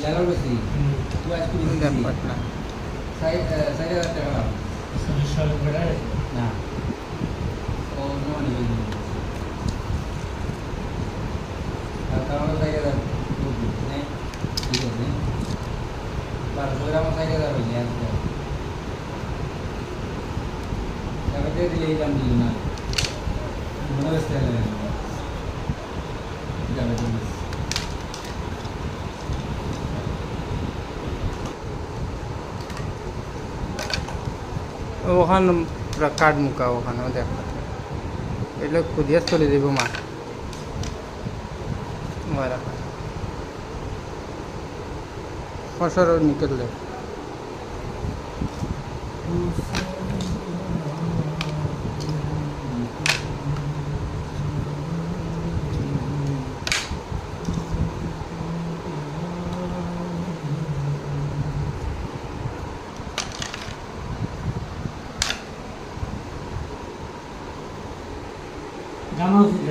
লাল বেশি তুই আজ কুড়ি ব্যাপারটা সাইড হাজার টাকা সব বেড়ায় না ও নয় কারণ সাইড হাজার নেই ঠিক আছে 1200 গ্রাম সাইড হাজার হয়ে যায় টাকাতে দিলে এই দাম দিল না মনে ব্যস্ত হয়ে যাবে ওখানে পুরা কাঠ মুখা ওখানেও দেখ এগুলো খুদিয়া চলে যাব মা ফসল নিকেল দেখ জামা উচিত